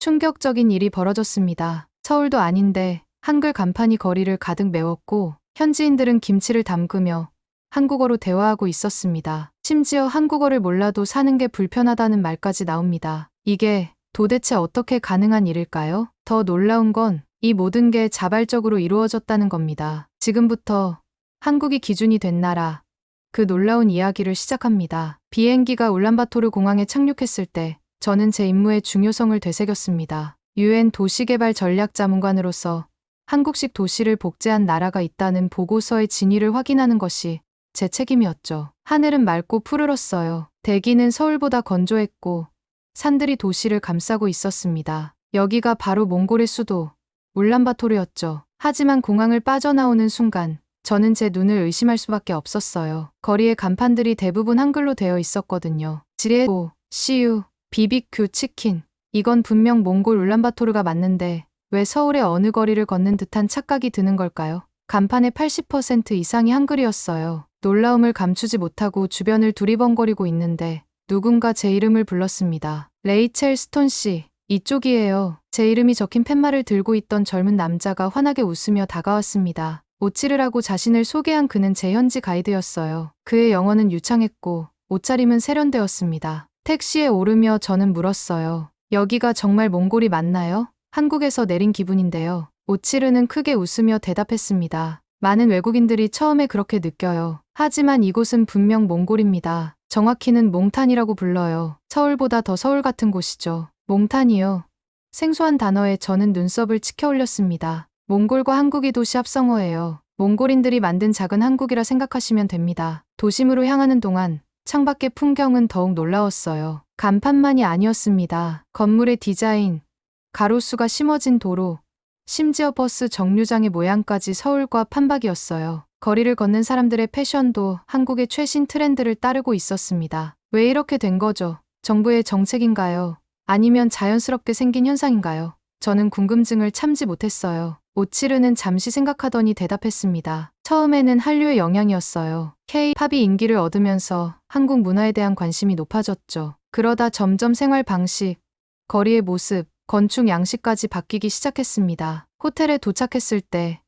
충격적인 일이 벌어졌습니다. 서울도 아닌데 한글 간판이 거리를 가득 메웠고 현지인들은 김치를 담그며 한국어로 대화하고 있었습니다. 심지어 한국어를 몰라도 사는 게 불편하다는 말까지 나옵니다. 이게 도대체 어떻게 가능한 일일까요? 더 놀라운 건 이 모든 게 자발적으로 이루어졌다는 겁니다. 지금부터 한국이 기준이 된 나라, 그 놀라운 이야기를 시작합니다. 비행기가 울란바토르 공항에 착륙했을 때 저는 제 임무의 중요성을 되새겼습니다. UN 도시개발 전략자문관으로서 한국식 도시를 복제한 나라가 있다는 보고서의 진위를 확인하는 것이 제 책임이었죠. 하늘은 맑고 푸르렀어요. 대기는 서울보다 건조했고 산들이 도시를 감싸고 있었습니다. 여기가 바로 몽골의 수도 울란바토르였죠. 하지만 공항을 빠져나오는 순간 저는 제 눈을 의심할 수밖에 없었어요. 거리의 간판들이 대부분 한글로 되어 있었거든요. 지레오, CU, BBQ 치킨. 이건 분명 몽골 울란바토르가 맞는데 왜 서울의 어느 거리를 걷는 듯한 착각이 드는 걸까요? 간판의 80% 이상이 한글이었어요. 놀라움을 감추지 못하고 주변을 두리번거리고 있는데 누군가 제 이름을 불렀습니다. 레이첼 스톤 씨, 이쪽이에요. 제 이름이 적힌 팻말을 들고 있던 젊은 남자가 환하게 웃으며 다가왔습니다. 오치르라고 자신을 소개한 그는 제 현지 가이드였어요. 그의 영어는 유창했고 옷차림은 세련되었습니다. 택시에 오르며 저는 물었어요. 여기가 정말 몽골이 맞나요? 한국에서 내린 기분인데요. 오치르는 크게 웃으며 대답했습니다. 많은 외국인들이 처음에 그렇게 느껴요. 하지만 이곳은 분명 몽골입니다. 정확히는 몽탄이라고 불러요. 서울보다 더 서울 같은 곳이죠. 몽탄이요. 생소한 단어에 저는 눈썹을 치켜 올렸습니다. 몽골과 한국이 도시 합성어예요. 몽골인들이 만든 작은 한국이라 생각하시면 됩니다. 도심으로 향하는 동안 창밖의 풍경은 더욱 놀라웠어요. 간판만이 아니었습니다. 건물의 디자인, 가로수가 심어진 도로, 심지어 버스 정류장의 모양까지 서울과 판박이었어요. 거리를 걷는 사람들의 패션도 한국의 최신 트렌드를 따르고 있었습니다. 왜 이렇게 된 거죠? 정부의 정책인가요? 아니면 자연스럽게 생긴 현상인가요? 저는 궁금증을 참지 못했어요. 오치르는 잠시 생각하더니 대답했습니다. 처음에는 한류의 영향이었어요. K-팝이 인기를 얻으면서 한국 문화에 대한 관심이 높아졌죠. 그러다 점점 생활 방식, 거리의 모습, 건축 양식까지 바뀌기 시작했습니다. 호텔에 도착했을 때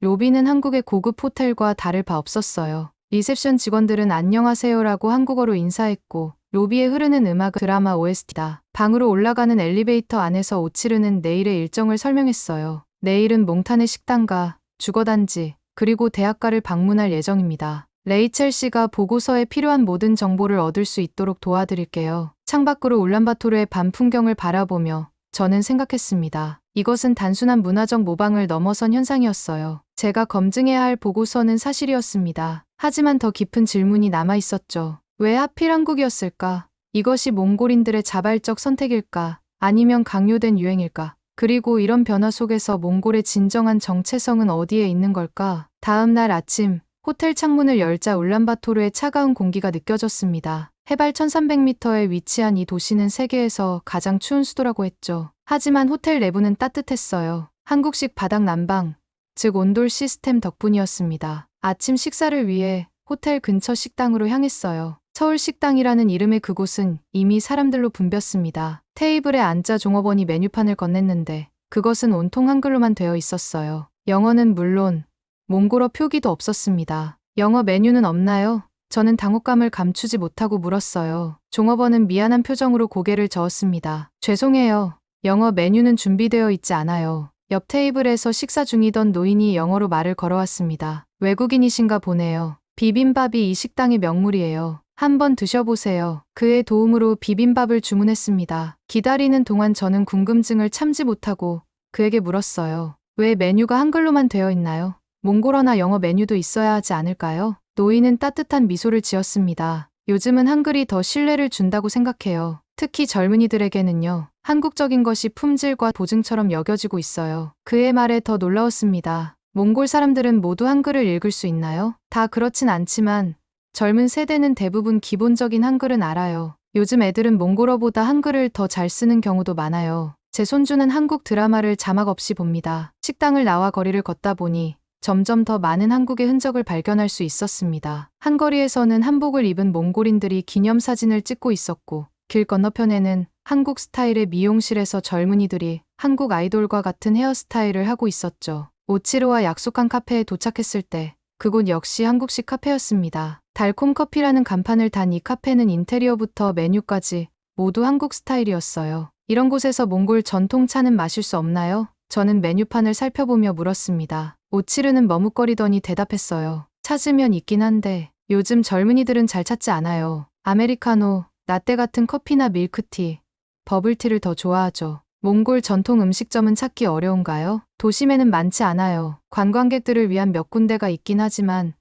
로비는 한국의 고급 호텔과 다를 바 없었어요. 리셉션 직원들은 안녕하세요라고 한국어로 인사했고 로비에 흐르는 음악은 드라마 OST다. 방으로 올라가는 엘리베이터 안에서 오치르는 내일의 일정을 설명했어요. 내일은 몽탄의 식당과 주거단지 그리고 대학가를 방문할 예정입니다. 레이첼 씨가 보고서에 필요한 모든 정보를 얻을 수 있도록 도와드릴게요. 창밖으로 울란바토르의 밤 풍경을 바라보며 저는 생각했습니다. 이것은 단순한 문화적 모방을 넘어선 현상이었어요. 제가 검증해야 할 보고서는 사실이었습니다. 하지만 더 깊은 질문이 남아 있었죠. 왜 하필 한국이었을까? 이것이 몽골인들의 자발적 선택일까? 아니면 강요된 유행일까? 그리고 이런 변화 속에서 몽골의 진정한 정체성은 어디에 있는 걸까? 다음 날 아침, 호텔 창문을 열자 울란바토르의 차가운 공기가 느껴졌습니다. 해발 1300m에 위치한 이 도시는 세계에서 가장 추운 수도라고 했죠. 하지만 호텔 내부는 따뜻했어요. 한국식 바닥 난방, 즉 온돌 시스템 덕분이었습니다. 아침 식사를 위해 호텔 근처 식당으로 향했어요. 서울식당이라는 이름의 그곳은 이미 사람들로 붐볐습니다. 테이블에 앉자 종업원이 메뉴판을 건넸는데 그것은 온통 한글로만 되어 있었어요. 영어는 물론 몽골어 표기도 없었습니다. 영어 메뉴는 없나요? 저는 당혹감을 감추지 못하고 물었어요. 종업원은 미안한 표정으로 고개를 저었습니다. 죄송해요. 영어 메뉴는 준비되어 있지 않아요. 옆 테이블에서 식사 중이던 노인이 영어로 말을 걸어왔습니다. 외국인이신가 보네요. 비빔밥이 이 식당의 명물이에요. 한번 드셔보세요. 그의 도움으로 비빔밥을 주문했습니다. 기다리는 동안 저는 궁금증을 참지 못하고 그에게 물었어요. 왜 메뉴가 한글로만 되어 있나요? 몽골어나 영어 메뉴도 있어야 하지 않을까요? 노인은 따뜻한 미소를 지었습니다. 요즘은 한글이 더 신뢰를 준다고 생각해요. 특히 젊은이들에게는요. 한국적인 것이 품질과 보증처럼 여겨지고 있어요. 그의 말에 더 놀라웠습니다. 몽골 사람들은 모두 한글을 읽을 수 있나요? 다 그렇진 않지만 젊은 세대는 대부분 기본적인 한글은 알아요. 요즘 애들은 몽골어보다 한글을 더 잘 쓰는 경우도 많아요. 제 손주는 한국 드라마를 자막 없이 봅니다. 식당을 나와 거리를 걷다 보니 점점 더 많은 한국의 흔적을 발견할 수 있었습니다. 한거리에서는 한복을 입은 몽골인들이 기념사진을 찍고 있었고 길 건너편에는 한국 스타일의 미용실에서 젊은이들이 한국 아이돌과 같은 헤어스타일을 하고 있었죠. 오치르와 약속한 카페에 도착했을 때 그곳 역시 한국식 카페였습니다. 달콤 커피라는 간판을 단 이 카페는 인테리어부터 메뉴까지 모두 한국 스타일이었어요. 이런 곳에서 몽골 전통차는 마실 수 없나요? 저는 메뉴판을 살펴보며 물었습니다. 오치르는 머뭇거리더니 대답했어요. 찾으면 있긴 한데 요즘 젊은이들은 잘 찾지 않아요. 아메리카노, 라떼 같은 커피나 밀크티, 버블티를 더 좋아하죠. 몽골 전통 음식점은 찾기 어려운가요? 도심에는 많지 않아요. 관광객들을 위한 몇 군데가 있긴 하지만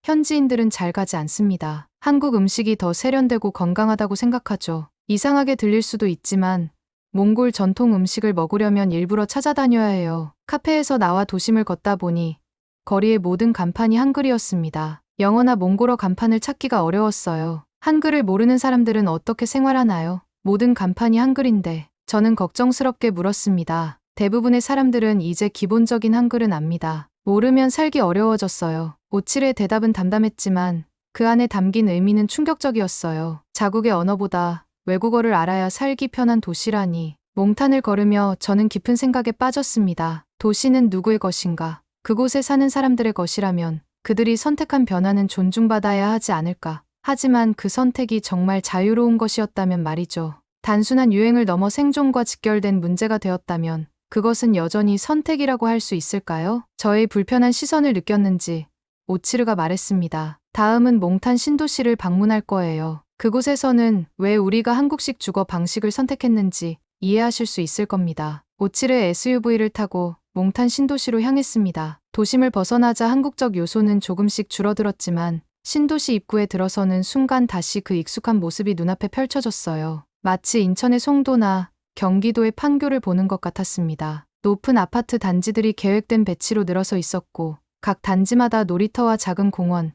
현지인들은 잘 가지 않습니다. 한국 음식이 더 세련되고 건강하다고 생각하죠. 이상하게 들릴 수도 있지만 몽골 전통 음식을 먹으려면 일부러 찾아다녀야 해요. 카페에서 나와 도심을 걷다 보니 거리의 모든 간판이 한글이었습니다. 영어나 몽골어 간판을 찾기가 어려웠어요. 한글을 모르는 사람들은 어떻게 생활하나요? 모든 간판이 한글인데 저는 걱정스럽게 물었습니다. 대부분의 사람들은 이제 기본적인 한글은 압니다. 모르면 살기 어려워졌어요. 오칠의 대답은 담담했지만 그 안에 담긴 의미는 충격적이었어요. 자국의 언어보다 외국어를 알아야 살기 편한 도시라니. 몽탄을 걸으며 저는 깊은 생각에 빠졌습니다. 도시는 누구의 것인가? 그곳에 사는 사람들의 것이라면 그들이 선택한 변화는 존중받아야 하지 않을까? 하지만 그 선택이 정말 자유로운 것이었다면 말이죠. 단순한 유행을 넘어 생존과 직결된 문제가 되었다면 그것은 여전히 선택이라고 할 수 있을까요? 저의 불편한 시선을 느꼈는지 오치르가 말했습니다. 다음은 몽탄 신도시를 방문할 거예요. 그곳에서는 왜 우리가 한국식 주거 방식을 선택했는지 이해하실 수 있을 겁니다. 오치르의 SUV를 타고 몽탄 신도시로 향했습니다. 도심을 벗어나자 한국적 요소는 조금씩 줄어들었지만 신도시 입구에 들어서는 순간 다시 그 익숙한 모습이 눈앞에 펼쳐졌어요. 마치 인천의 송도나 경기도의 판교를 보는 것 같았습니다. 높은 아파트 단지들이 계획된 배치로 늘어서 있었고 각 단지마다 놀이터와 작은 공원,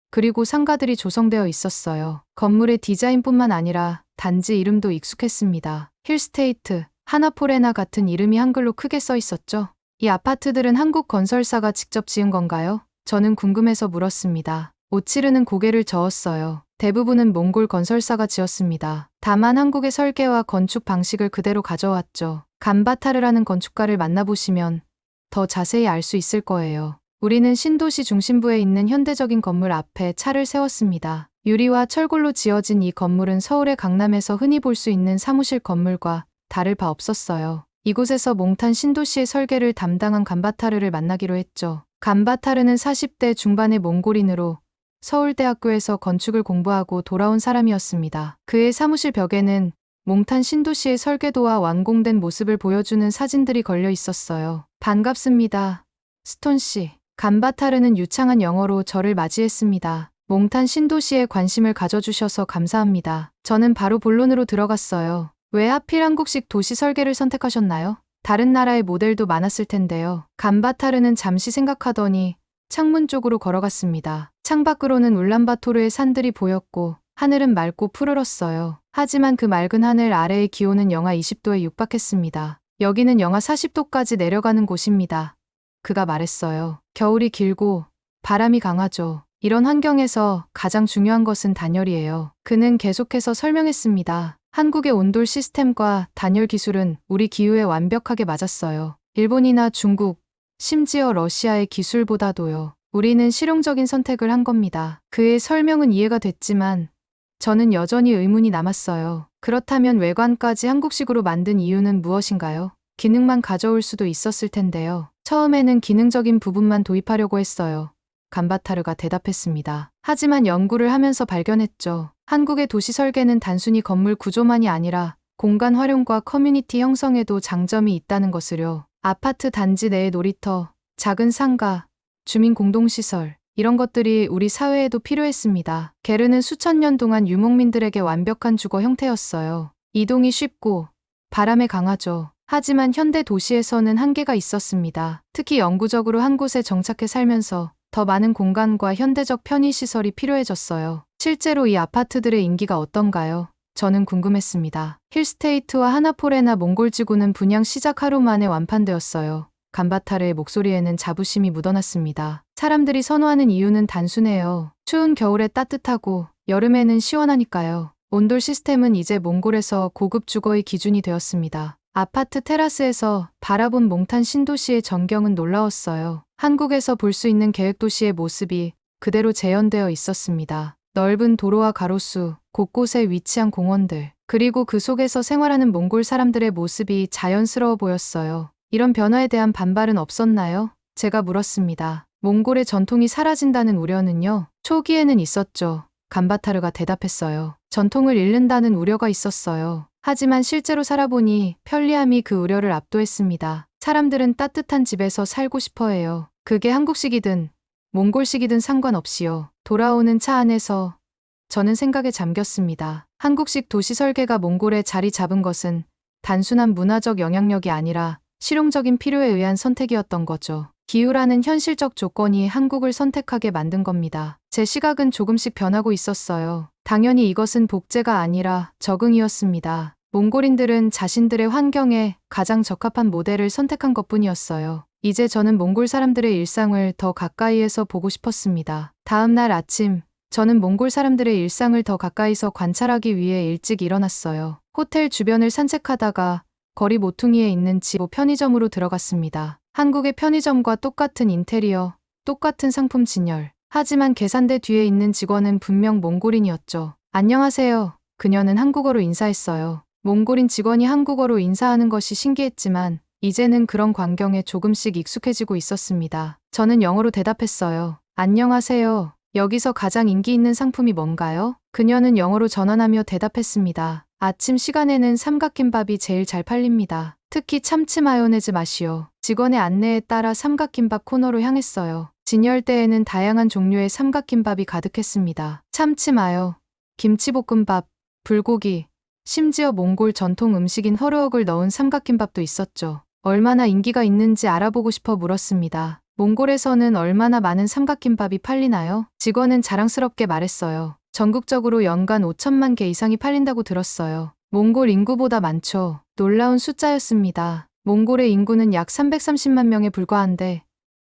그리고 상가들이 조성되어 있었어요. 건물의 디자인뿐만 아니라 단지 이름도 익숙했습니다. 힐스테이트, 하나포레나 같은 이름이 한글로 크게 써 있었죠. 이 아파트들은 한국 건설사가 직접 지은 건가요? 저는 궁금해서 물었습니다. 오치르는 고개를 저었어요. 대부분은 몽골 건설사가 지었습니다. 다만 한국의 설계와 건축 방식을 그대로 가져왔죠. 간바타르라는 건축가를 만나보시면 더 자세히 알 수 있을 거예요. 우리는 신도시 중심부에 있는 현대적인 건물 앞에 차를 세웠습니다. 유리와 철골로 지어진 이 건물은 서울의 강남에서 흔히 볼 수 있는 사무실 건물과 다를 바 없었어요. 이곳에서 몽탄 신도시의 설계를 담당한 간바타르를 만나기로 했죠. 간바타르는 40대 중반의 몽골인으로 서울대학교에서 건축을 공부하고 돌아온 사람이었습니다. 그의 사무실 벽에는 몽탄 신도시의 설계도와 완공된 모습을 보여주는 사진들이 걸려 있었어요. 반갑습니다, 스톤 씨. 간바타르는 유창한 영어로 저를 맞이했습니다. 몽탄 신도시에 관심을 가져주셔서 감사합니다. 저는 바로 본론으로 들어갔어요. 왜 하필 한국식 도시 설계를 선택하셨나요? 다른 나라의 모델도 많았을 텐데요. 간바타르는 잠시 생각하더니 창문 쪽으로 걸어갔습니다. 창밖으로는 울란바토르의 산들이 보였고 하늘은 맑고 푸르렀어요. 하지만 그 맑은 하늘 아래의 기온은 영하 20도에 육박했습니다. 여기는 영하 40도까지 내려가는 곳입니다. 그가 말했어요. 겨울이 길고 바람이 강하죠. 이런 환경에서 가장 중요한 것은 단열이에요. 그는 계속해서 설명했습니다. 한국의 온돌 시스템과 단열 기술은 우리 기후에 완벽하게 맞았어요. 일본이나 중국, 심지어 러시아의 기술보다도요. 우리는 실용적인 선택을 한 겁니다. 그의 설명은 이해가 됐지만 저는 여전히 의문이 남았어요. 그렇다면 외관까지 한국식으로 만든 이유는 무엇인가요? 기능만 가져올 수도 있었을 텐데요. 처음에는 기능적인 부분만 도입하려고 했어요. 간바타르가 대답했습니다. 하지만 연구를 하면서 발견했죠. 한국의 도시 설계는 단순히 건물 구조만이 아니라 공간 활용과 커뮤니티 형성에도 장점이 있다는 것을요. 아파트 단지 내의 놀이터, 작은 상가, 주민 공동시설, 이런 것들이 우리 사회에도 필요했습니다. 게르는 수천 년 동안 유목민들에게 완벽한 주거 형태였어요. 이동이 쉽고 바람에 강하죠. 하지만 현대 도시에서는 한계가 있었습니다. 특히 영구적으로 한 곳에 정착해 살면서 더 많은 공간과 현대적 편의시설이 필요해졌어요. 실제로 이 아파트들의 인기가 어떤가요? 저는 궁금했습니다. 힐스테이트와 하나포레나 몽골지구는 분양 시작 하루 만에 완판되었어요. 간바타르의 목소리에는 자부심이 묻어났습니다. 사람들이 선호하는 이유는 단순해요. 추운 겨울에 따뜻하고 여름에는 시원하니까요. 온돌 시스템은 이제 몽골에서 고급 주거의 기준이 되었습니다. 아파트 테라스에서 바라본 몽탄 신도시의 전경은 놀라웠어요. 한국에서 볼 수 있는 계획도시의 모습이 그대로 재현되어 있었습니다. 넓은 도로와 가로수, 곳곳에 위치한 공원들, 그리고 그 속에서 생활하는 몽골 사람들의 모습이 자연스러워 보였어요. 이런 변화에 대한 반발은 없었나요? 제가 물었습니다. 몽골의 전통이 사라진다는 우려는요? 초기에는 있었죠. 간바타르가 대답했어요. 전통을 잃는다는 우려가 있었어요. 하지만 실제로 살아보니 편리함이 그 우려를 압도했습니다. 사람들은 따뜻한 집에서 살고 싶어 해요. 그게 한국식이든 몽골식이든 상관없이요. 돌아오는 차 안에서 저는 생각에 잠겼습니다. 한국식 도시 설계가 몽골에 자리 잡은 것은 단순한 문화적 영향력이 아니라 실용적인 필요에 의한 선택이었던 거죠. 기후라는 현실적 조건이 한국을 선택하게 만든 겁니다. 제 시각은 조금씩 변하고 있었어요. 당연히 이것은 복제가 아니라 적응이었습니다. 몽골인들은 자신들의 환경에 가장 적합한 모델을 선택한 것뿐이었어요. 이제 저는 몽골 사람들의 일상을 더 가까이에서 보고 싶었습니다. 다음 날 아침, 저는 몽골 사람들의 일상을 더 가까이서 관찰하기 위해 일찍 일어났어요. 호텔 주변을 산책하다가 거리 모퉁이에 있는 지오 편의점으로 들어갔습니다. 한국의 편의점과 똑같은 인테리어, 똑같은 상품 진열. 하지만 계산대 뒤에 있는 직원은 분명 몽골인이었죠. 안녕하세요. 그녀는 한국어로 인사했어요. 몽골인 직원이 한국어로 인사하는 것이 신기했지만 이제는 그런 광경에 조금씩 익숙해지고 있었습니다. 저는 영어로 대답했어요. 안녕하세요. 여기서 가장 인기 있는 상품이 뭔가요? 그녀는 영어로 전환하며 대답했습니다. 아침 시간에는 삼각김밥이 제일 잘 팔립니다. 특히 참치 마요네즈 맛이요. 직원의 안내에 따라 삼각김밥 코너로 향했어요. 진열대에는 다양한 종류의 삼각김밥이 가득했습니다. 참치 마요, 김치볶음밥, 불고기, 심지어 몽골 전통 음식인 허르옥을 넣은 삼각김밥도 있었죠. 얼마나 인기가 있는지 알아보고 싶어 물었습니다. 몽골에서는 얼마나 많은 삼각김밥이 팔리나요? 직원은 자랑스럽게 말했어요. 전국적으로 연간 5천만 개 이상이 팔린다고 들었어요. 몽골 인구보다 많죠. 놀라운 숫자였습니다. 몽골의 인구는 약 330만 명에 불과한데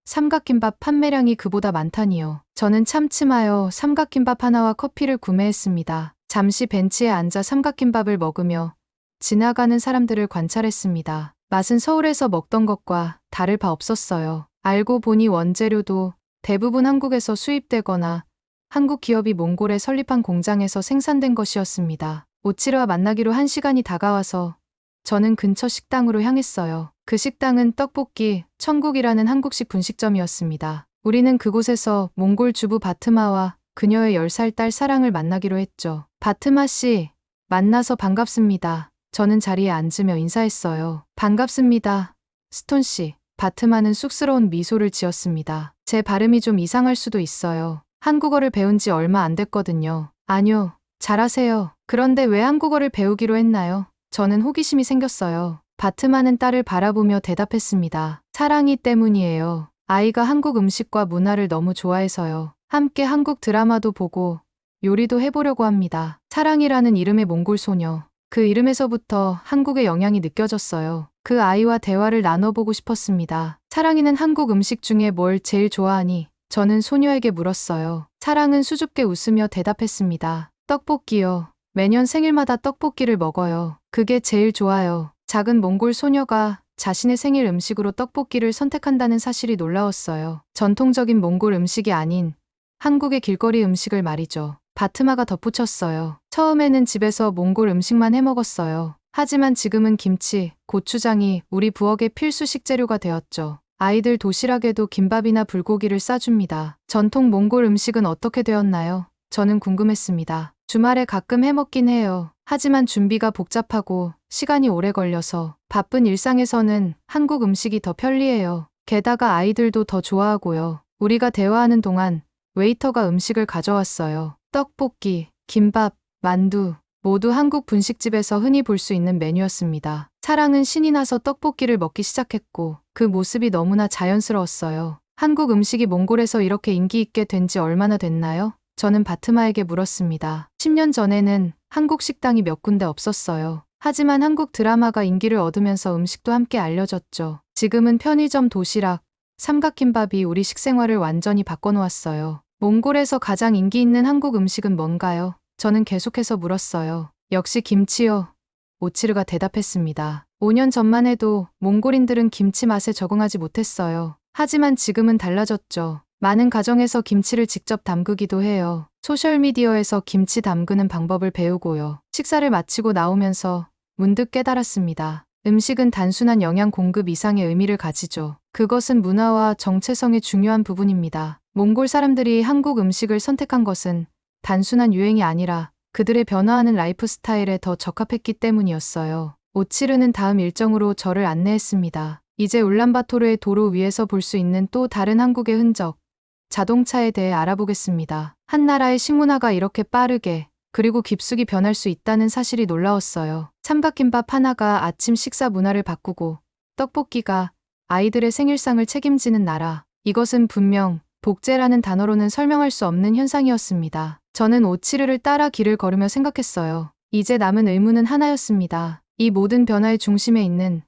삼각김밥 판매량이 그보다 많다니요. 저는 참치마요 삼각김밥 하나와 커피를 구매했습니다. 잠시 벤치에 앉아 삼각김밥을 먹으며 지나가는 사람들을 관찰했습니다. 맛은 서울에서 먹던 것과 다를 바 없었어요. 알고 보니 원재료도 대부분 한국에서 수입되거나 한국 기업이 몽골에 설립한 공장에서 생산된 것이었습니다. 오치르와 만나기로 한 시간이 다가와서 저는 근처 식당으로 향했어요. 그 식당은 떡볶이 천국이라는 한국식 분식점이었습니다. 우리는 그곳에서 몽골 주부 바트마와 그녀의 10살 딸 사랑을 만나기로 했죠. 바트마 씨, 만나서 반갑습니다. 저는 자리에 앉으며 인사했어요. 반갑습니다. 스톤 씨. 바트마는 쑥스러운 미소를 지었습니다. 제 발음이 좀 이상할 수도 있어요. 한국어를 배운 지 얼마 안 됐거든요. 아니요, 잘하세요. 그런데 왜 한국어를 배우기로 했나요? 저는 호기심이 생겼어요. 바트마는 딸을 바라보며 대답했습니다. 사랑이 때문이에요. 아이가 한국 음식과 문화를 너무 좋아해서요. 함께 한국 드라마도 보고 요리도 해보려고 합니다. 사랑이라는 이름의 몽골 소녀. 그 이름에서부터 한국의 영향이 느껴졌어요. 그 아이와 대화를 나눠보고 싶었습니다. 사랑이는 한국 음식 중에 뭘 제일 좋아하니? 저는 소녀에게 물었어요. 사랑은 수줍게 웃으며 대답했습니다. 떡볶이요. 매년 생일마다 떡볶이를 먹어요. 그게 제일 좋아요. 작은 몽골 소녀가 자신의 생일 음식으로 떡볶이를 선택한다는 사실이 놀라웠어요. 전통적인 몽골 음식이 아닌 한국의 길거리 음식을 말이죠. 바트마가 덧붙였어요. 처음에는 집에서 몽골 음식만 해먹었어요. 하지만 지금은 김치, 고추장이 우리 부엌의 필수 식재료가 되었죠. 아이들 도시락에도 김밥이나 불고기를 싸줍니다. 전통 몽골 음식은 어떻게 되었나요? 저는 궁금했습니다. 주말에 가끔 해먹긴 해요. 하지만 준비가 복잡하고 시간이 오래 걸려서 바쁜 일상에서는 한국 음식이 더 편리해요. 게다가 아이들도 더 좋아하고요. 우리가 대화하는 동안 웨이터가 음식을 가져왔어요. 떡볶이, 김밥, 만두, 모두 한국 분식집에서 흔히 볼 수 있는 메뉴였습니다. 사랑은 신이 나서 떡볶이를 먹기 시작했고 그 모습이 너무나 자연스러웠어요. 한국 음식이 몽골에서 이렇게 인기 있게 된 지 얼마나 됐나요? 저는 바트마에게 물었습니다. 10년 전에는 한국 식당이 몇 군데 없었어요. 하지만 한국 드라마가 인기를 얻으면서 음식도 함께 알려졌죠. 지금은 편의점 도시락, 삼각김밥이 우리 식생활을 완전히 바꿔놓았어요. 몽골에서 가장 인기 있는 한국 음식은 뭔가요? 저는 계속해서 물었어요. 역시 김치요. 오치르가 대답했습니다. 5년 전만 해도 몽골인들은 김치 맛에 적응하지 못했어요. 하지만 지금은 달라졌죠. 많은 가정에서 김치를 직접 담그기도 해요. 소셜미디어에서 김치 담그는 방법을 배우고요. 식사를 마치고 나오면서 문득 깨달았습니다. 음식은 단순한 영양 공급 이상의 의미를 가지죠. 그것은 문화와 정체성의 중요한 부분입니다. 몽골 사람들이 한국 음식을 선택한 것은 단순한 유행이 아니라 그들의 변화하는 라이프 스타일에 더 적합했기 때문이었어요. 오치르는 다음 일정으로 저를 안내했습니다. 이제 울란바토르의 도로 위에서 볼 수 있는 또 다른 한국의 흔적, 자동차에 대해 알아보겠습니다. 한 나라의 식문화가 이렇게 빠르게 그리고 깊숙이 변할 수 있다는 사실이 놀라웠어요. 참박김밥 하나가 아침 식사 문화를 바꾸고 떡볶이가 아이들의 생일상을 책임지는 나라. 이것은 분명 복제라는 단어로는 설명할 수 없는 현상이었습니다. 저는 오치르를 따라 길을 걸으며 생각했어요. 이제 남은 의문은 하나였습니다. 이 모든 변화의 중심에 있는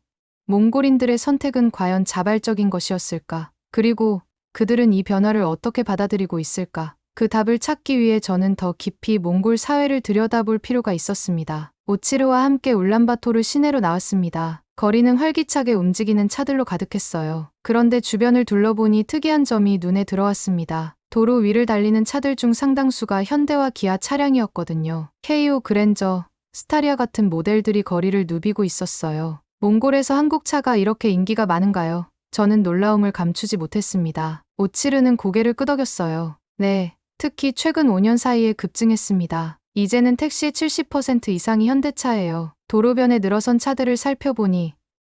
몽골인들의 선택은 과연 자발적인 것이었을까? 그리고 그들은 이 변화를 어떻게 받아들이고 있을까? 그 답을 찾기 위해 저는 더 깊이 몽골 사회를 들여다볼 필요가 있었습니다. 오치르와 함께 울란바토르 시내로 나왔습니다. 거리는 활기차게 움직이는 차들로 가득했어요. 그런데 주변을 둘러보니 특이한 점이 눈에 들어왔습니다. 도로 위를 달리는 차들 중 상당수가 현대와 기아 차량이었거든요. 케이오 그랜저, 스타리아 같은 모델들이 거리를 누비고 있었어요. 몽골에서 한국 차가 이렇게 인기가 많은가요? 저는 놀라움을 감추지 못했습니다. 오치르는 고개를 끄덕였어요. 네, 특히 최근 5년 사이에 급증했습니다. 이제는 택시의 70% 이상이 현대차예요. 도로변에 늘어선 차들을 살펴보니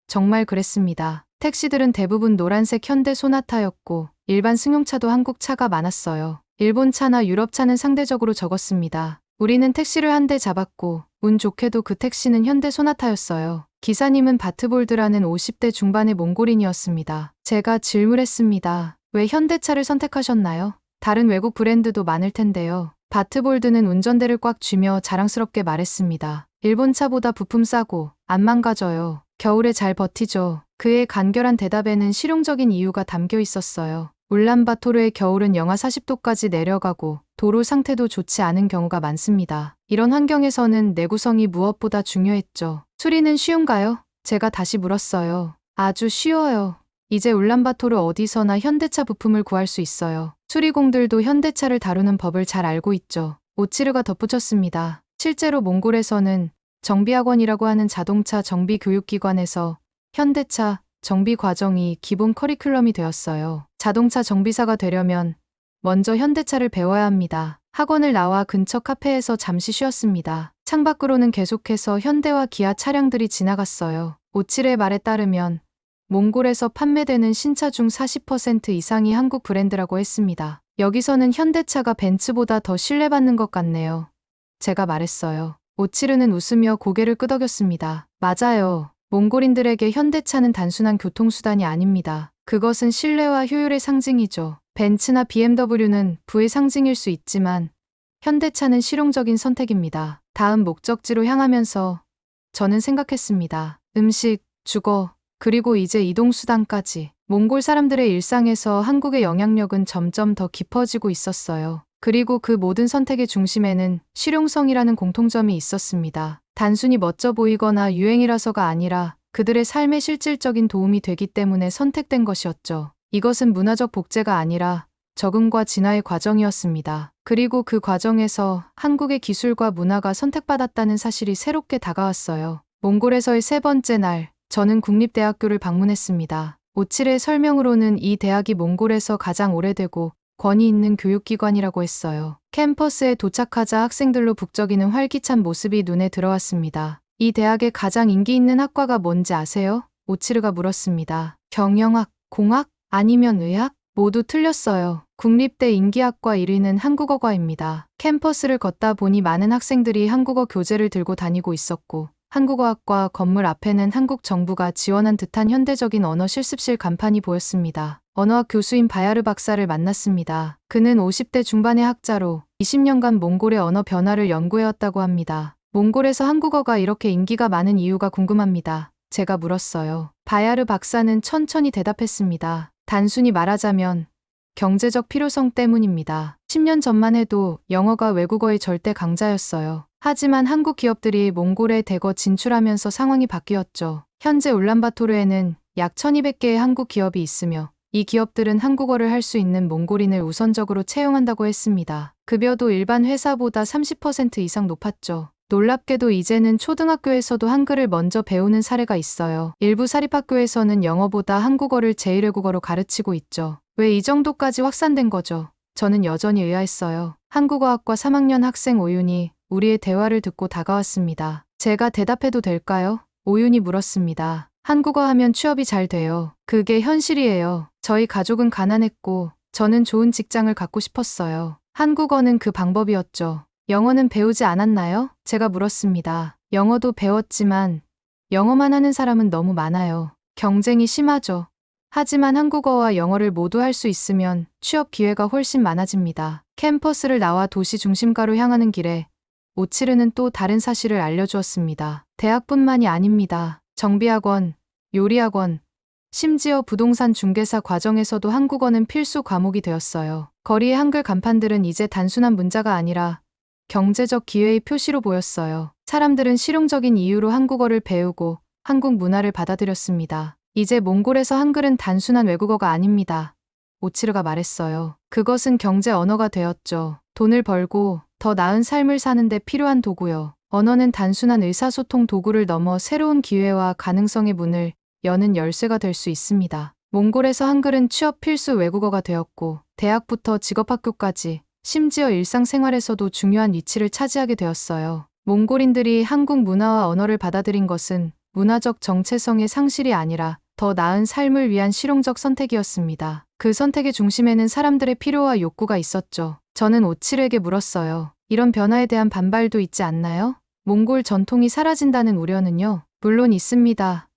정말 그랬습니다. 택시들은 대부분 노란색 현대 소나타였고 일반 승용차도 한국 차가 많았어요. 일본 차나 유럽 차는 상대적으로 적었습니다. 우리는 택시를 한 대 잡았고 운 좋게도 그 택시는 현대 소나타였어요. 기사님은 바트볼드라는 50대 중반의 몽골인이었습니다. 제가 질문했습니다. 왜 현대차를 선택하셨나요? 다른 외국 브랜드도 많을 텐데요. 바트볼드는 운전대를 꽉 쥐며 자랑스럽게 말했습니다. 일본 차보다 부품 싸고 안 망가져요. 겨울에 잘 버티죠. 그의 간결한 대답에는 실용적인 이유가 담겨 있었어요. 울란바토르의 겨울은 영하 40도까지 내려가고 도로 상태도 좋지 않은 경우가 많습니다. 이런 환경에서는 내구성이 무엇보다 중요했죠. 수리는 쉬운가요? 제가 다시 물었어요. 아주 쉬워요. 이제 울란바토르 어디서나 현대차 부품을 구할 수 있어요. 수리공들도 현대차를 다루는 법을 잘 알고 있죠. 오치르가 덧붙였습니다. 실제로 몽골에서는 정비학원이라고 하는 자동차 정비 교육기관에서 현대차 정비 과정이 기본 커리큘럼이 되었어요. 자동차 정비사가 되려면 먼저 현대차를 배워야 합니다. 학원을 나와 근처 카페에서 잠시 쉬었습니다. 창밖으로는 계속해서 현대와 기아 차량들이 지나갔어요. 오치르의 말에 따르면 몽골에서 판매되는 신차 중 40% 이상이 한국 브랜드라고 했습니다. 여기서는 현대차가 벤츠보다 더 신뢰받는 것 같네요. 제가 말했어요. 오치르는 웃으며 고개를 끄덕였습니다. 맞아요. 몽골인들에게 현대차는 단순한 교통수단이 아닙니다. 그것은 신뢰와 효율의 상징이죠. 벤츠나 BMW는 부의 상징일 수 있지만 현대차는 실용적인 선택입니다. 다음 목적지로 향하면서 저는 생각했습니다. 음식, 주거, 그리고 이제 이동수단까지. 몽골 사람들의 일상에서 한국의 영향력은 점점 더 깊어지고 있었어요. 그리고 그 모든 선택의 중심에는 실용성이라는 공통점이 있었습니다. 단순히 멋져 보이거나 유행이라서가 아니라 그들의 삶에 실질적인 도움이 되기 때문에 선택된 것이었죠. 이것은 문화적 복제가 아니라 적응과 진화의 과정이었습니다. 그리고 그 과정에서 한국의 기술과 문화가 선택받았다는 사실이 새롭게 다가왔어요. 몽골에서의 세 번째 날, 저는 국립대학교를 방문했습니다. 오치르의 설명으로는 이 대학이 몽골에서 가장 오래되고 권위 있는 교육기관이라고 했어요. 캠퍼스에 도착하자 학생들로 북적이는 활기찬 모습이 눈에 들어왔습니다. 이 대학의 가장 인기 있는 학과가 뭔지 아세요? 오치르가 물었습니다. 경영학, 공학, 아니면 의학? 모두 틀렸어요. 국립대 인기학과 1위는 한국어과입니다. 캠퍼스를 걷다 보니 많은 학생들이 한국어 교재를 들고 다니고 있었고 한국어학과 건물 앞에는 한국 정부가 지원한 듯한 현대적인 언어 실습실 간판이 보였습니다. 언어학 교수인 바야르 박사를 만났습니다. 그는 50대 중반의 학자로 20년간 몽골의 언어 변화를 연구해왔다고 합니다. 몽골에서 한국어가 이렇게 인기가 많은 이유가 궁금합니다. 제가 물었어요. 바야르 박사는 천천히 대답했습니다. 단순히 말하자면 경제적 필요성 때문입니다. 10년 전만 해도 영어가 외국어의 절대 강자였어요. 하지만 한국 기업들이 몽골에 대거 진출하면서 상황이 바뀌었죠. 현재 울란바토르에는 약 1200개의 한국 기업이 있으며 이 기업들은 한국어를 할 수 있는 몽골인을 우선적으로 채용한다고 했습니다. 급여도 일반 회사보다 30% 이상 높았죠. 놀랍게도 이제는 초등학교에서도 한글을 먼저 배우는 사례가 있어요. 일부 사립학교에서는 영어보다 한국어를 제1외국어로 가르치고 있죠. 왜 이 정도까지 확산된 거죠? 저는 여전히 의아했어요. 한국어학과 3학년 학생 오윤이 우리의 대화를 듣고 다가왔습니다. 제가 대답해도 될까요? 오윤이 물었습니다. 한국어 하면 취업이 잘 돼요. 그게 현실이에요. 저희 가족은 가난했고 저는 좋은 직장을 갖고 싶었어요. 한국어는 그 방법이었죠. 영어는 배우지 않았나요? 제가 물었습니다. 영어도 배웠지만 영어만 하는 사람은 너무 많아요. 경쟁이 심하죠. 하지만 한국어와 영어를 모두 할 수 있으면 취업 기회가 훨씬 많아집니다. 캠퍼스를 나와 도시 중심가로 향하는 길에 오치르는 또 다른 사실을 알려주었습니다. 대학뿐만이 아닙니다. 정비학원, 요리학원, 심지어 부동산 중개사 과정에서도 한국어는 필수 과목이 되었어요. 거리의 한글 간판들은 이제 단순한 문자가 아니라 경제적 기회의 표시로 보였어요. 사람들은 실용적인 이유로 한국어를 배우고 한국 문화를 받아들였습니다. 이제 몽골에서 한글은 단순한 외국어가 아닙니다. 오치르가 말했어요. 그것은 경제 언어가 되었죠. 돈을 벌고 더 나은 삶을 사는데 필요한 도구요. 언어는 단순한 의사소통 도구를 넘어 새로운 기회와 가능성의 문을 여는 열쇠가 될 수 있습니다. 몽골에서 한글은 취업 필수 외국어가 되었고 대학부터 직업학교까지 심지어 일상생활에서도 중요한 위치를 차지하게 되었어요. 몽골인들이 한국 문화와 언어를 받아들인 것은 문화적 정체성의 상실이 아니라 더 나은 삶을 위한 실용적 선택이었습니다. 그 선택의 중심에는 사람들의 필요와 욕구가 있었죠. 저는 오치르에게 물었어요. 이런 변화에 대한 반발도 있지 않나요? 몽골 전통이 사라진다는 우려는요? 물론 있습니다.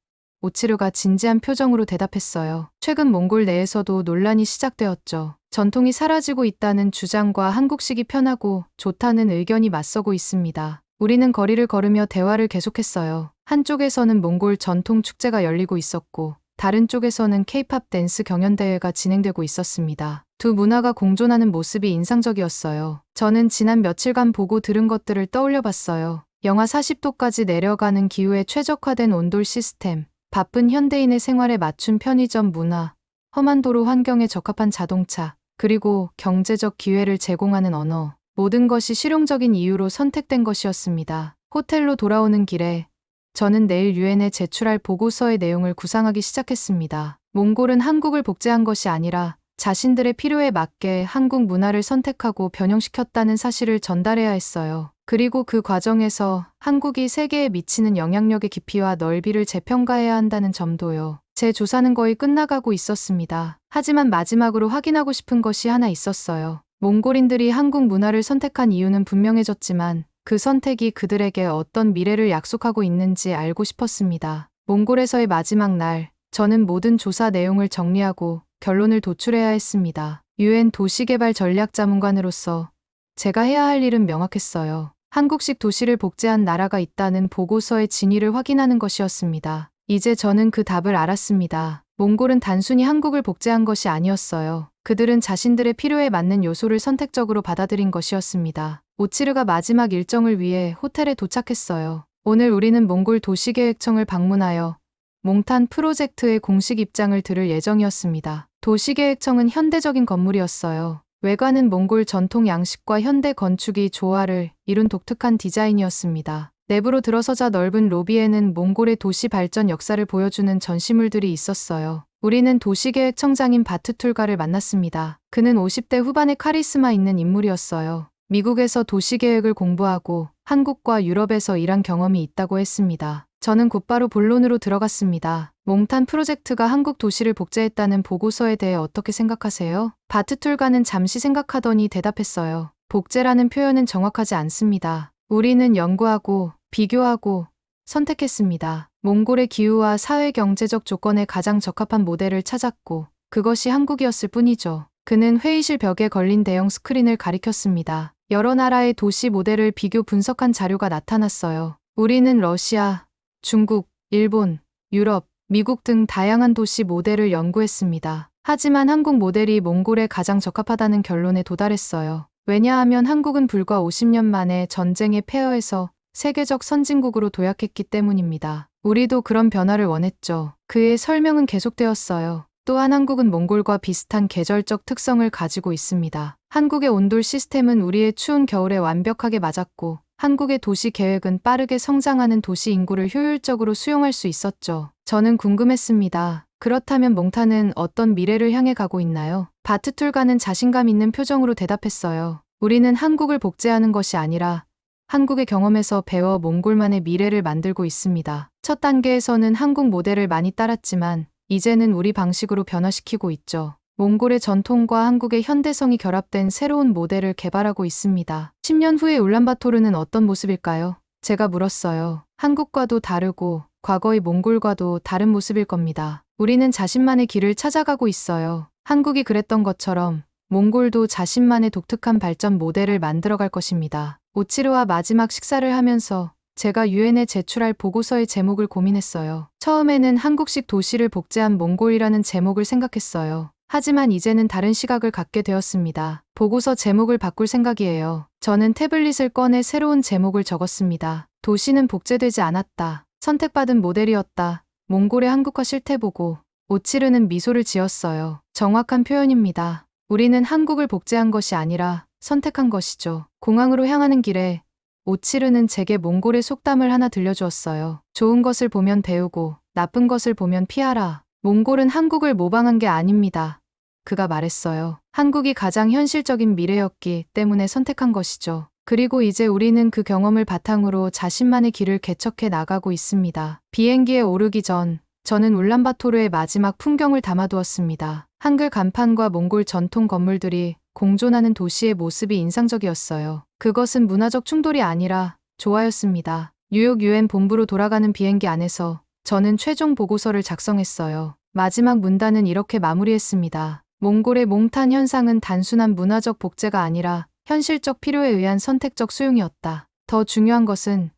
오치르가 진지한 표정으로 대답했어요. 최근 몽골 내에서도 논란이 시작되었죠. 전통이 사라지고 있다는 주장과 한국식이 편하고 좋다는 의견이 맞서고 있습니다. 우리는 거리를 걸으며 대화를 계속했어요. 한쪽에서는 몽골 전통 축제가 열리고 있었고 다른 쪽에서는 케이팝 댄스 경연대회가 진행되고 있었습니다. 두 문화가 공존하는 모습이 인상적이었어요. 저는 지난 며칠간 보고 들은 것들을 떠올려 봤어요. 영하 40도까지 내려가는 기후에 최적화된 온돌 시스템, 바쁜 현대인의 생활에 맞춘 편의점 문화, 험한 도로 환경에 적합한 자동차, 그리고 경제적 기회를 제공하는 언어. 모든 것이 실용적인 이유로 선택된 것이었습니다. 호텔로 돌아오는 길에 저는 내일 유엔에 제출할 보고서의 내용을 구상하기 시작했습니다. 몽골은 한국을 복제한 것이 아니라 자신들의 필요에 맞게 한국 문화를 선택하고 변형시켰다는 사실을 전달해야 했어요. 그리고 그 과정에서 한국이 세계에 미치는 영향력의 깊이와 넓이를 재평가해야 한다는 점도요. 제 조사는 거의 끝나가고 있었습니다. 하지만 마지막으로 확인하고 싶은 것이 하나 있었어요. 몽골인들이 한국 문화를 선택한 이유는 분명해졌지만 그 선택이 그들에게 어떤 미래를 약속하고 있는지 알고 싶었습니다. 몽골에서의 마지막 날, 저는 모든 조사 내용을 정리하고 결론을 도출해야 했습니다. 유엔 도시개발 전략자문관으로서 제가 해야 할 일은 명확했어요. 한국식 도시를 복제한 나라가 있다는 보고서의 진위를 확인하는 것이었습니다. 이제 저는 그 답을 알았습니다. 몽골은 단순히 한국을 복제한 것이 아니었어요. 그들은 자신들의 필요에 맞는 요소를 선택적으로 받아들인 것이었습니다. 오치르가 마지막 일정을 위해 호텔에 도착했어요. 오늘 우리는 몽골 도시계획청을 방문하여 몽탄 프로젝트의 공식 입장을 들을 예정이었습니다. 도시계획청은 현대적인 건물이었어요. 외관은 몽골 전통 양식과 현대 건축이 조화를 이룬 독특한 디자인이었습니다. 내부로 들어서자 넓은 로비에는 몽골의 도시 발전 역사를 보여주는 전시물들이 있었어요. 우리는 도시계획청장인 바트툴가를 만났습니다. 그는 50대 후반의 카리스마 있는 인물이었어요. 미국에서 도시계획을 공부하고 한국과 유럽에서 일한 경험이 있다고 했습니다. 저는 곧바로 본론으로 들어갔습니다. 몽탄 프로젝트가 한국 도시를 복제했다는 보고서에 대해 어떻게 생각하세요? 바트툴가는 잠시 생각하더니 대답했어요. 복제라는 표현은 정확하지 않습니다. 우리는 연구하고 비교하고 선택했습니다. 몽골의 기후와 사회 경제적 조건에 가장 적합한 모델을 찾았고 그것이 한국이었을 뿐이죠. 그는 회의실 벽에 걸린 대형 스크린을 가리켰습니다. 여러 나라의 도시 모델을 비교 분석한 자료가 나타났어요. 우리는 러시아, 중국, 일본, 유럽, 미국 등 다양한 도시 모델을 연구했습니다. 하지만 한국 모델이 몽골에 가장 적합하다는 결론에 도달했어요. 왜냐하면 한국은 불과 50년 만에 전쟁의 폐허에서 세계적 선진국으로 도약했기 때문입니다. 우리도 그런 변화를 원했죠. 그의 설명은 계속되었어요. 또한 한국은 몽골과 비슷한 계절적 특성을 가지고 있습니다. 한국의 온돌 시스템은 우리의 추운 겨울에 완벽하게 맞았고, 한국의 도시 계획은 빠르게 성장하는 도시 인구를 효율적으로 수용할 수 있었죠. 저는 궁금했습니다. 그렇다면 몽타는 어떤 미래를 향해 가고 있나요? 바트툴가는 자신감 있는 표정으로 대답했어요. 우리는 한국을 복제하는 것이 아니라 한국의 경험에서 배워 몽골만의 미래를 만들고 있습니다. 첫 단계에서는 한국 모델을 많이 따랐지만 이제는 우리 방식으로 변화시키고 있죠. 몽골의 전통과 한국의 현대성이 결합된 새로운 모델을 개발하고 있습니다. 10년 후의 울란바토르는 어떤 모습일까요? 제가 물었어요. 한국과도 다르고 과거의 몽골과도 다른 모습일 겁니다. 우리는 자신만의 길을 찾아가고 있어요. 한국이 그랬던 것처럼 몽골도 자신만의 독특한 발전 모델을 만들어갈 것입니다. 오치르와 마지막 식사를 하면서 제가 유엔에 제출할 보고서의 제목을 고민했어요. 처음에는 한국식 도시를 복제한 몽골이라는 제목을 생각했어요. 하지만 이제는 다른 시각을 갖게 되었습니다. 보고서 제목을 바꿀 생각이에요. 저는 태블릿을 꺼내 새로운 제목을 적었습니다. 도시는 복제되지 않았다. 선택받은 모델이었다. 몽골의 한국화 실태보고. 오치르는 미소를 지었어요. 정확한 표현입니다. 우리는 한국을 복제한 것이 아니라 선택한 것이죠. 공항으로 향하는 길에 오치르는 제게 몽골의 속담을 하나 들려주었어요. 좋은 것을 보면 배우고 나쁜 것을 보면 피하라. 몽골은 한국을 모방한 게 아닙니다. 그가 말했어요. 한국이 가장 현실적인 미래였기 때문에 선택한 것이죠. 그리고 이제 우리는 그 경험을 바탕으로 자신만의 길을 개척해 나가고 있습니다. 비행기에 오르기 전 저는 울란바토르의 마지막 풍경을 담아두었습니다. 한글 간판과 몽골 전통 건물들이 공존하는 도시의 모습이 인상적이었어요. 그것은 문화적 충돌이 아니라 조화였습니다. 뉴욕 유엔 본부로 돌아가는 비행기 안에서 저는 최종 보고서를 작성했어요. 마지막 문단은 이렇게 마무리했습니다. 몽골의 몽탄 현상은 단순한 문화적 복제가 아니라 현실적 필요에 의한 선택적 수용이었다. 더 중요한 것은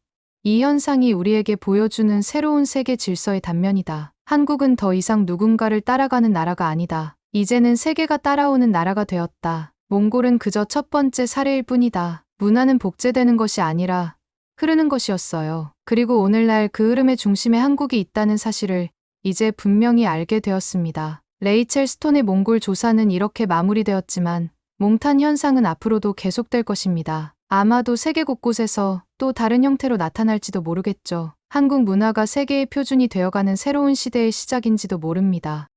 이 현상이 우리에게 보여주는 새로운 세계 질서의 단면이다. 한국은 더 이상 누군가를 따라가는 나라가 아니다. 이제는 세계가 따라오는 나라가 되었다. 몽골은 그저 첫 번째 사례일 뿐이다. 문화는 복제되는 것이 아니라 흐르는 것이었어요. 그리고 오늘날 그 흐름의 중심에 한국이 있다는 사실을 이제 분명히 알게 되었습니다. 레이첼 스톤의 몽골 조사는 이렇게 마무리되었지만 몽탄 현상은 앞으로도 계속될 것입니다. 아마도 세계 곳곳에서 또 다른 형태로 나타날지도 모르겠죠. 한국 문화가 세계의 표준이 되어가는 새로운 시대의 시작인지도 모릅니다.